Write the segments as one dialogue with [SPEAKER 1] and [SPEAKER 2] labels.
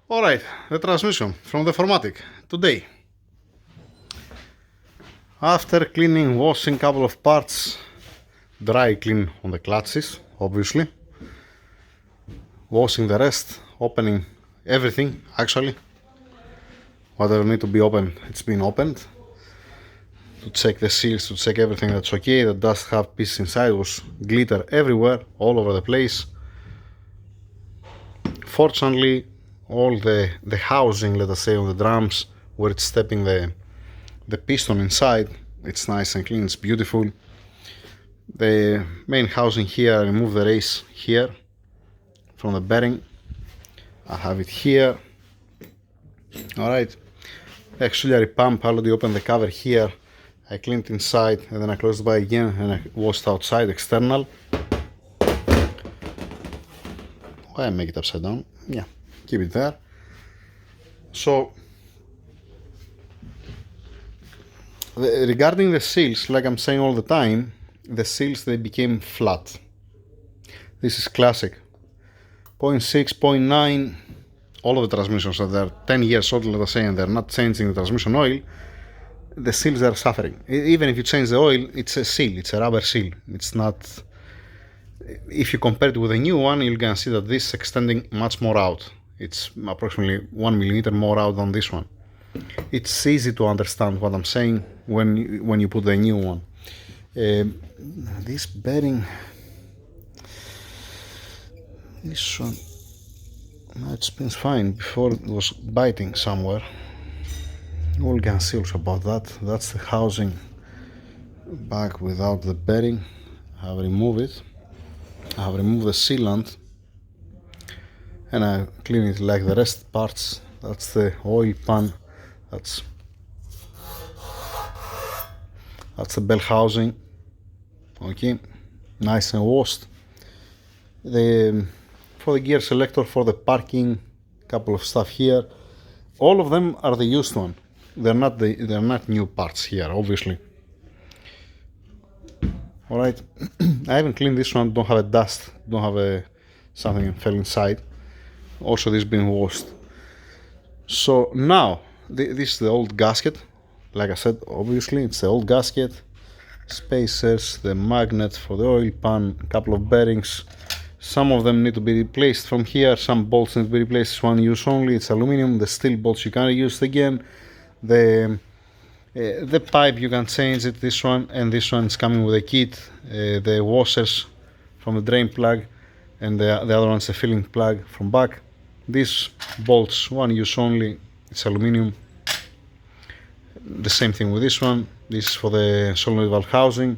[SPEAKER 1] Alright, the transmission from the 4matic today. After cleaning, washing a couple of parts, dry clean on the clutches, obviously. Washing the rest, opening everything actually. Whatever need to be opened, it's been opened. To check the seals, to check everything that's okay, that does have pieces inside, was glitter everywhere, all over the place. Fortunately, all the housing, let us say, on the drums, where it's stepping the piston inside, it's nice and clean, it's beautiful. The main housing here, I remove the race here from the bearing. I have it here. Alright, auxiliary pump, I already opened the cover here. I cleaned inside and then I closed by again and I washed outside, external. Why I make it upside down? Yeah, keep it there. So, regarding the seals, like I'm saying all the time, the seals, they became flat. This is classic. 0.6, 0.9, all of the transmissions that are 10 years old, let us say, and they're not changing the transmission oil, the seals are suffering. Even if you change the oil, it's a seal, it's a rubber seal. It's not... If you compare it with a new one, you're gonna see that this is extending much more out. It's approximately 1 millimeter more out than this one. It's easy to understand what I'm saying when you put the new one. This bearing, this one, it spins fine. Before it was biting somewhere. We'll gonna see also about that. That's the housing back without the bearing. I have removed it. I have removed the sealant and I clean it like the rest parts. That's the oil pan. That's the bell housing. Okay, nice and washed. For the gear selector, for the parking, couple of stuff here. All of them are the used one. They're not new parts here, obviously. Alright, I haven't cleaned this one, don't have a dust, don't have something fell inside. Also this been washed. So now, this is the old gasket. Like I said, obviously it's the old gasket. Spacers, the magnet for the oil pan, a couple of bearings. Some of them need to be replaced from here, some bolts need to be replaced, it's one use only, it's aluminum. The steel bolts you can reuse again. The pipe you can change it, this one and this one is coming with a kit. The washers from the drain plug and the other one's a filling plug from back. These bolts, one use only, it's aluminum. The same thing with this one. This is for the solenoid valve housing.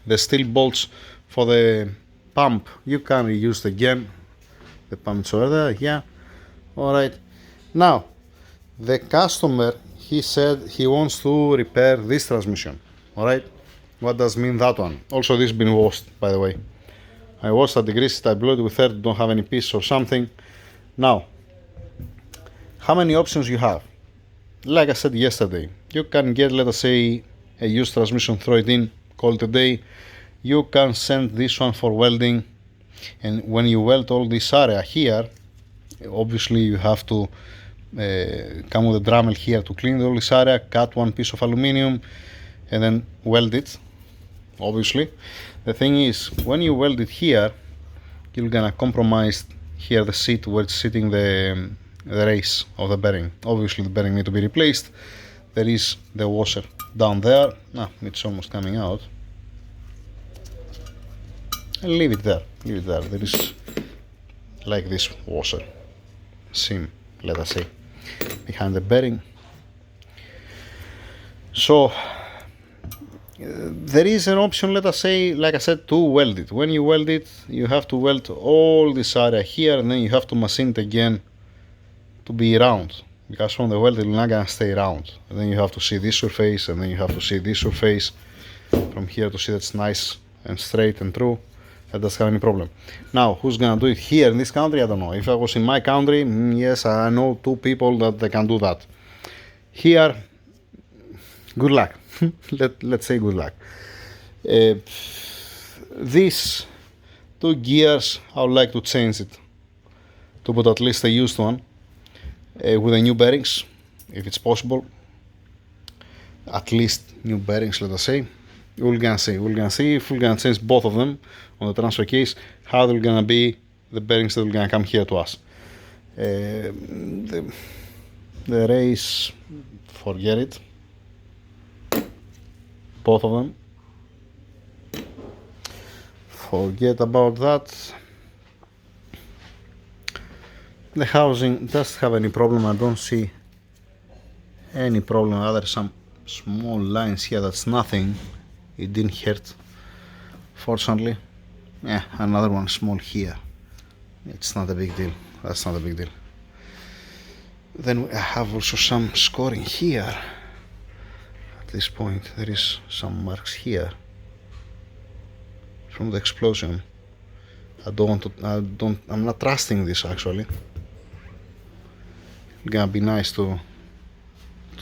[SPEAKER 1] The steel bolts for the pump you can reuse again. The pump is over there, yeah. Alright, now the customer, he said he wants to repair this transmission. Alright, what does mean that one? Also this has been washed, by the way. I washed it, degreased it, I blew it with air, don't have any piece or something. Now, how many options you have? Like I said yesterday, you can get, let us say, a used transmission, throw it in, call it a day. You can send this one for welding, and when you weld all this area here, obviously you have to come with a Dremel here to clean all this area, cut one piece of aluminum and then weld it. Obviously the thing is, when you weld it here, you're gonna compromise here the seat where it's sitting the race of the bearing. Obviously the bearing need to be replaced. There is the washer down there. It's almost coming out. And leave it there, there is like this washer seam, let us say, behind the bearing. So there is an option, let us say, like I said, to weld it. When you weld it, you have to weld all this area here and then you have to machine it again to be round, because from the weld it's not gonna stay round. And then you have to see this surface and then you have to see this surface from here to see that's nice and straight and true. That doesn't have any problem. Now, who's gonna do it here in this country? I don't know. If I was in my country, yes, I know 2 people that they can do that. Here, good luck. Let's say good luck. These 2 gears, I would like to change it to put at least a used one. with the new bearings, if it's possible. At least new bearings, let us say. We're gonna see if we're gonna change both of them on the transfer case, how they're gonna be the bearings that are gonna come here to us. The race, forget it. Both of them. Forget about that. The housing doesn't have any problem. I don't see any problem. Other some small lines here, that's nothing. It didn't hurt, fortunately. Yeah, another one small here. It's not a big deal. That's not a big deal. Then I have also some scoring here. At this point there is some marks here from the explosion. I'm not trusting this actually. It's gonna be nice to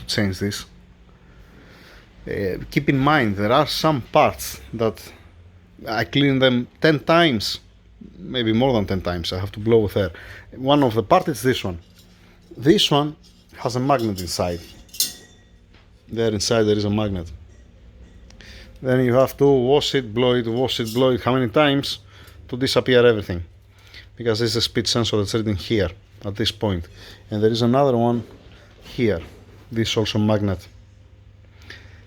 [SPEAKER 1] change this. Keep in mind there are some parts that I clean them 10 times, maybe more than 10 times. I have to blow with air. One of the parts is this one. This one has a magnet inside. There inside there is a magnet. Then you have to wash it, blow it, how many times to disappear everything. Because this is a speed sensor that's reading here at this point. And there is another one here. This is also magnet.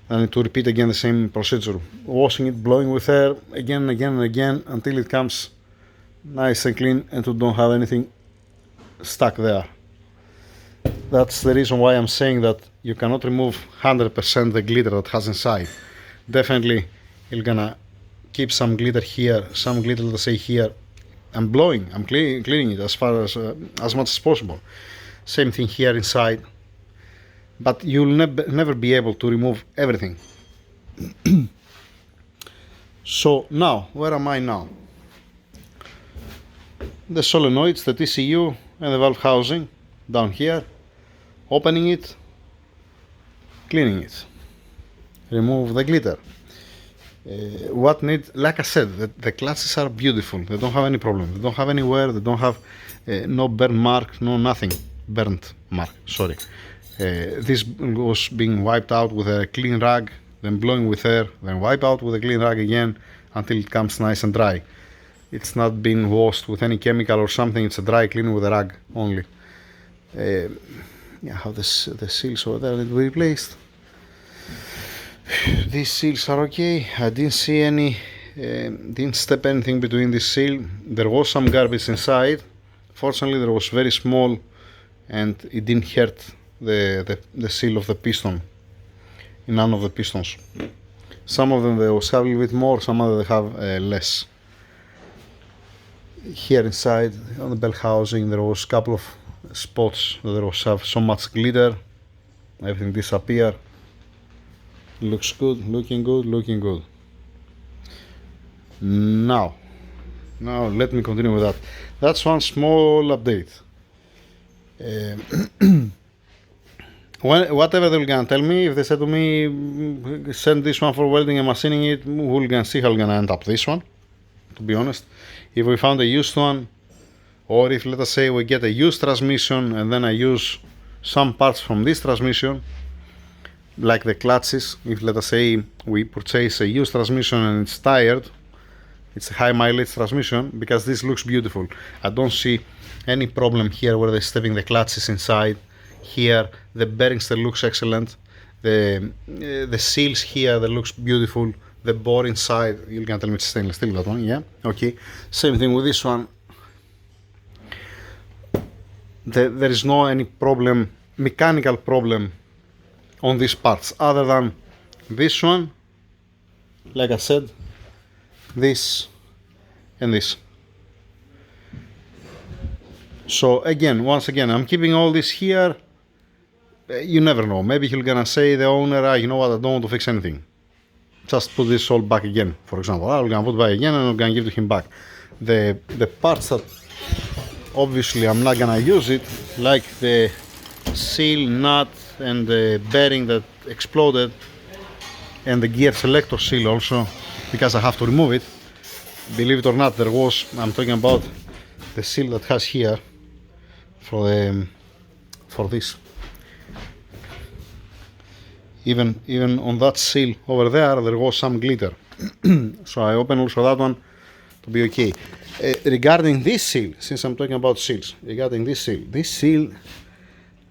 [SPEAKER 1] I need to repeat again the same procedure. Washing it, blowing with air again and again and again until it comes nice and clean and you don't have anything stuck there. That's the reason why I'm saying that you cannot remove 100% the glitter that has inside. Definitely you're gonna keep some glitter here, some glitter, let's say here. I'm blowing, I'm cleaning it as far as much as possible. Same thing here inside. But you'll never be able to remove everything. So now, where am I now? The solenoids, the TCU and the valve housing down here. Opening it, cleaning it, remove the glitter. What needs, like I said, the clutches are beautiful. They don't have any problem. They don't have any wear. They don't have no burn mark, no nothing. Burnt mark, sorry. This was being wiped out with a clean rag, then blowing with air, then wipe out with a clean rag again until it comes nice and dry. It's not been washed with any chemical or something. It's a dry cleaning with a rag only. Yeah, how the seals over there need to be replaced. These seals are okay. I didn't see any, didn't step anything between this seal. There was some garbage inside. Fortunately, there was very small, and it didn't hurt the seal of the piston. In none of the pistons. Some of them they was have a little bit more. Some of them they have less. Here inside on the bell housing, there was a couple of spots that there was have so much glitter. Everything disappeared. Looks good, looking good, looking good. Now let me continue with that. That's one small update. Whatever they're gonna tell me, if they said to me, send this one for welding and machining it, we're gonna see how we're gonna end up this one, to be honest. If we found a used one, or if, let us say, we get a used transmission and then I use some parts from this transmission, like the clutches. If, let us say, we purchase a used transmission and it's tired, it's a high mileage transmission, because this looks beautiful. I don't see any problem here where they're stepping the clutches inside. Here the bearings, that looks excellent. The seals here, that looks beautiful. The bore inside, you're gonna tell me it's stainless steel, that one, yeah? Okay. Same thing with this one. There is no any problem, mechanical problem on these parts, other than this one, like I said, this and this. So again, once again, I'm keeping all this here. You never know, maybe he's gonna say, the owner, you know what, I don't want to fix anything, just put this all back again, for example. I'm gonna put it back again and I'm gonna give it to him back. The parts that obviously I'm not gonna use it, like the seal nut and the bearing that exploded, and the gear selector seal also, because I have to remove it. Believe it or not, there was, I'm talking about the seal that has here for for this. Even on that seal over there was some glitter. So I open also that one to be okay. Regarding this seal, since I'm talking about seals, regarding this seal,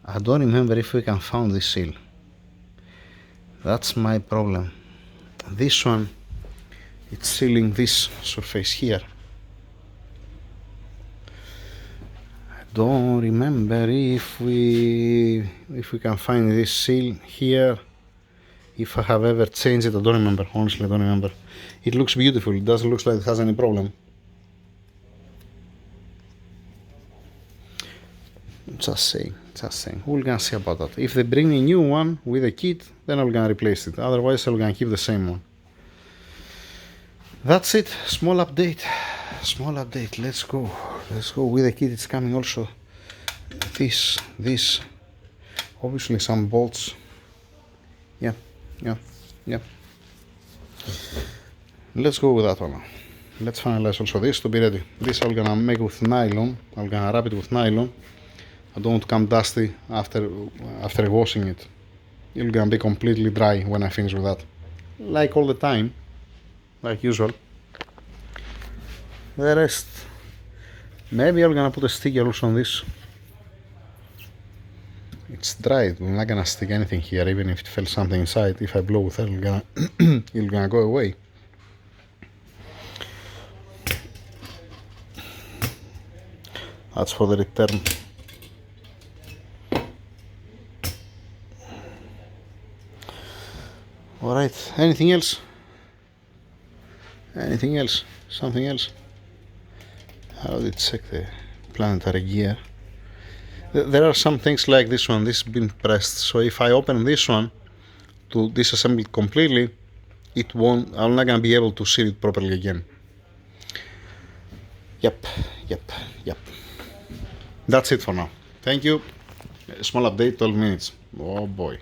[SPEAKER 1] I don't remember if we can find this seal. That's my problem. This one, it's sealing this surface here. I don't remember if we can find this seal here. If I have ever changed it, I don't remember. Honestly, I don't remember. It looks beautiful. It doesn't look like it has any problem. Just saying. We're gonna see about that. If they bring me a new one with a kit, then I'm gonna replace it. Otherwise, I'm gonna keep the same one. That's it. Small update. Let's go with the kit. It's coming also. This. Obviously some bolts. Yeah. Let's go with that one. Let's finalize also this to be ready. This I'm gonna make with nylon. I'm gonna wrap it with nylon. I don't want to come dusty after washing it. It's gonna be completely dry when I finish with that. Like all the time, like usual. The rest, maybe I'm gonna put a sticker also on this. It's dry. I'm not gonna stick anything here, even if it fell something inside. If I blow with it, it's gonna go away. That's for the return. Alright, anything else? Something else? How did check the planetary gear? There are some things like this one. This has been pressed, so if I open this one to disassemble it completely, it won't. I'm not gonna be able to seal it properly again. Yep. That's it for now. Thank you. Small update, 12 minutes. Oh boy.